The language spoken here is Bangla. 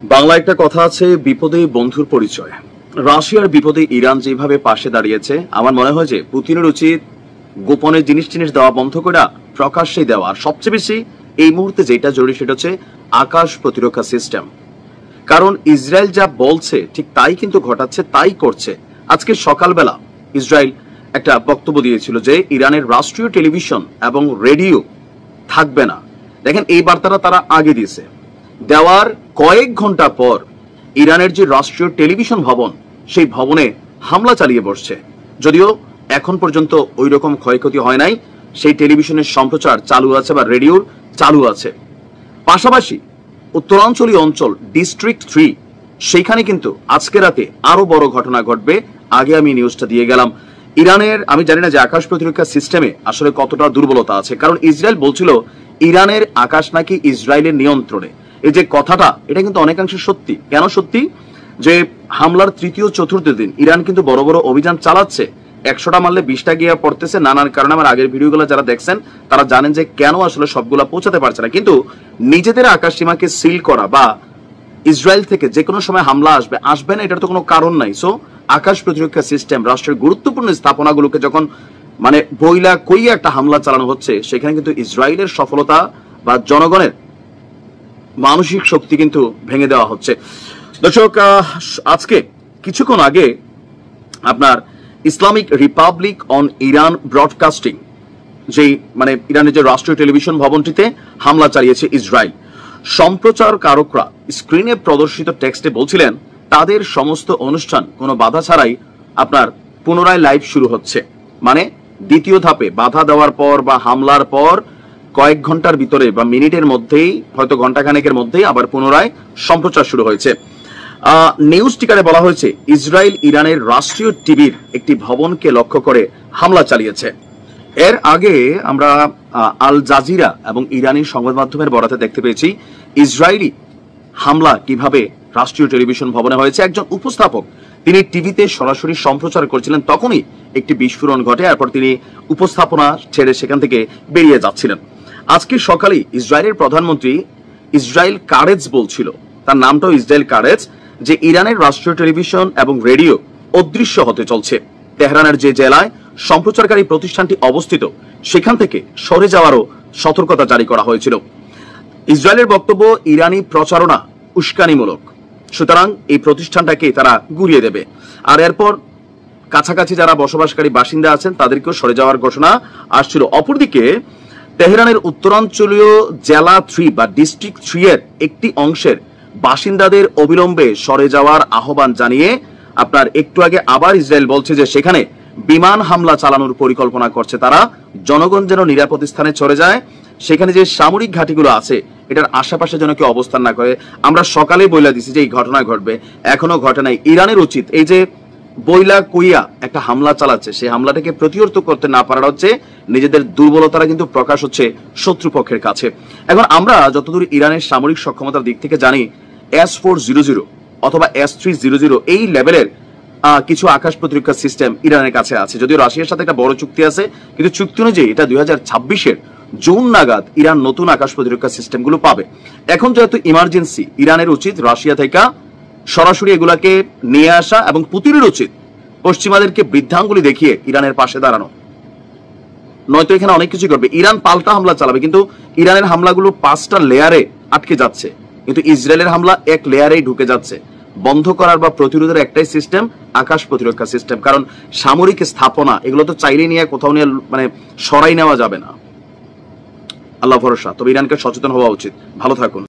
বাংলা একটা কথা আছে, বিপদে বন্ধুর পরিচয়। রাশিয়ার বিপদে ইরান যেভাবে পাশে দাঁড়িয়েছে, আমার মনে হয় যে পুতিনের উচিত গোপনে জিনিস দেওয়া বন্ধ করে প্রকাশ্যে দেওয়া। আর সবচেয়ে বেশি এই মুহূর্তে যেটা জরুরি সেটা হচ্ছে আকাশ প্রতিরক্ষা সিস্টেম। কারণ ইসরায়েল যা বলছে ঠিক তাই কিন্তু ঘটাচ্ছে, তাই করছে। আজকে সকালবেলা ইসরায়েল একটা বক্তব্য দিয়েছিল যে ইরানের রাষ্ট্রীয় টেলিভিশন এবং রেডিও থাকবে না। দেখেন, এই বার্তাটা তারা আগে দিয়েছে, দেওয়ার কয়েক ঘন্টা পর ইরানের যে রাষ্ট্রীয় টেলিভিশন ভবন, সেই ভবনে হামলা চালিয়ে বসছে। যদিও এখন পর্যন্ত ওই রকম ক্ষয়ক্ষতি হয় নাই, সেই টেলিভিশনের সম্প্রচার চালু আছে বা রেডিওর চালু আছে। পাশাপাশি উত্তরাঞ্চলীয় অঞ্চল ডিস্ট্রিক্ট 3 সেইখানে কিন্তু আজকে রাতে আরো বড় ঘটনা ঘটবে। আগে আমি নিউজটা দিয়ে গেলাম। ইরানের, আমি জানি না যে আকাশ প্রতিরক্ষা সিস্টেমে আসলে কতটা দুর্বলতা আছে, কারণ ইসরায়েল বলছিল ইরানের আকাশ নাকি ইসরায়েলের নিয়ন্ত্রণে। এই যে কথাটা, এটা কিন্তু অনেকাংশে সত্যি। কেন সত্যি? যে হামলার তৃতীয় চতুর্থ দিন ইরান কিন্তু বড় বড় অভিযান চালাচ্ছে। 100টা মারলে 20টা গিয়ে পড়তেছে। নানান কারণে আমার আগের ভিডিওগুলো যারা দেখছেন তারা জানেন যে কেন আসলে সবগুলা পৌঁছাতে পারছে না। কিন্তু নিজেদের আকাশ সীমাকে সিল করা বা ইসরায়েল থেকে যে কোনো সময় হামলা আসবে না, এটার তো কোনো কারণ নাই। সো আকাশ প্রতিরক্ষা সিস্টেম, রাষ্ট্রের গুরুত্বপূর্ণ স্থাপনাগুলোকে যখন বইলা কইয়া একটা হামলা চালানো হচ্ছে, সেখানে কিন্তু ইসরায়েলের সফলতা বা জনগণের মানসিক শক্তি কিন্তু ভেঙে দেওয়া হচ্ছে। দর্শক, আজকে কিছুক্ষণ আগে আপনার Islamic Republic on Iran broadcasting, যেই ইরানের যে রাষ্ট্রীয় টেলিভিশন ভবনটিতে হামলা চালিয়েছে ইসরায়েল, সম্প্রচারকারকরা স্ক্রিনে প্রদর্শিত টেক্সটে বলছিলেন তাদের সমস্ত অনুষ্ঠান কোনো বাধা ছাড়াই আপনার পুনরায় লাইভ শুরু হচ্ছে। দ্বিতীয় ধাপে বাধা দেওয়ার পর বা হামলার পর কয়েক ঘন্টার ভিতরে বা মিনিটের মধ্যেই, হয়তো ঘন্টাখানেকের মধ্যেই আবার পুনরায় সম্প্রচার শুরু হয়েছে। নিউজ টিকারে বলা হয়েছে ইসরায়েল ইরানের রাষ্ট্রীয় টিভির একটি ভবনকে লক্ষ্য করে হামলা চালিয়েছে। এর আগে আমরা আল জাজিরা এবং ইরানি সংবাদ মাধ্যমের বরাতে দেখতে পেয়েছি ইসরায়েলি হামলা কিভাবে রাষ্ট্রীয় টেলিভিশন ভবনে হয়েছে। একজন উপস্থাপক তিনি টিভিতে সরাসরি সম্প্রচার করছিলেন, তখনই একটি বিস্ফোরণ ঘটে। এরপর তিনি উপস্থাপনা ছেড়ে সেখান থেকে বেরিয়ে যাচ্ছিলেন। আজকে সকালে ইসরায়েলের প্রধানমন্ত্রী ইসরায়েল কারেজ বলছিল, তার নামটাও ইসরায়েল কারেজ, যে ইরানের রাষ্ট্রীয় টেলিভিশন এবং রেডিও অদৃশ্য হতে চলছে। তেহরানের যে জেলায় সম্প্রচারকারী প্রতিষ্ঠানটি অবস্থিত, সেখান থেকে সরে যাওয়ারও সতর্কতা জারি করা হয়েছিল। ইসরায়েলের বক্তব্য, ইরানি প্রচারণা উস্কানিমূলক, সুতরাং এই প্রতিষ্ঠানটাকে তারা গুড়িয়ে দেবে। আর এরপর কাছাকাছি যারা বসবাসকারী বাসিন্দা আছেন তাদেরকেও সরে যাওয়ার ঘোষণা আসছিল। অপরদিকে তেহরানের উত্তরাঞ্চলীয় জেলা 3 বা ডিস্ট্রিক্ট 3 এর একটি অংশের বাসিন্দাদের অবিলম্বে সরে যাওয়ার আহ্বান জানিয়ে আপনার একটু আগে আবার ইসরায়েল বলছে যে সেখানে বিমান হামলা চালানোর পরিকল্পনা করছে তারা। জনগণ যেন নিরাপদ স্থানে চলে যায়, সেখানে যে সামরিক ঘাঁটিগুলো আছে এটার আশেপাশে যেন কেউ অবস্থান না করে। আমরা সকালে বইলা দিছি যে এই ঘটনা ঘটবে, এখনো ঘটে নাই। ইরানের উচিত এই যে বইলা কইয়া একটা হামলা চালাচ্ছে, সেই হামলাটাকে প্রতিহত করতে না পারাটা হচ্ছে নিজেদের দুর্বলতারা কিন্তু প্রকাশ হচ্ছে শত্রুপক্ষের কাছে। এখন আমরা যতদূর ইরানের সামরিক সক্ষমতার দিক থেকে জানি, S-400 অথবা S-300 এই লেভেলের কিছু আকাশ প্রতিরক্ষা সিস্টেম ইরানের কাছে আছে। যদিও রাশিয়ার সাথে একটা বড় চুক্তি আছে, কিন্তু চুক্তি অনুযায়ী এটা 2026-এর জুন নাগাদ ইরান নতুন আকাশ প্রতিরক্ষা সিস্টেমগুলো পাবে। এখন যেহেতু ইমার্জেন্সি, ইরানের উচিত রাশিয়া থেকে সরাসরি এগুলাকে নিয়ে আসা এবং পুতিনের উচিত পশ্চিমাদেরকে বৃদ্ধাঙ্গুলি দেখিয়ে ইরানের পাশে দাঁড়ানো, নয়তো এখানে অনেক কিছু করবে। ইরান পাল্টা হামলা চালাবে, কিন্তু ইরানের হামলাগুলো 5টা লেয়ারে আটকে যাচ্ছে, কিন্তু ইসরায়েলের হামলা এক লেয়ারেই ঢুকে যাচ্ছে। বন্ধ করার বা প্রতিরোধের একটাই সিস্টেম, আকাশ প্রতিরক্ষা সিস্টেম। কারণ সামরিক স্থাপনা এগুলো তো চাইলে নিয়ে কোথাও নিয়ে সরাই নেওয়া যাবে না। আল্লাহ ভরসা। তবে ইরানকে সচেতন হওয়া উচিত। ভালো থাকুন।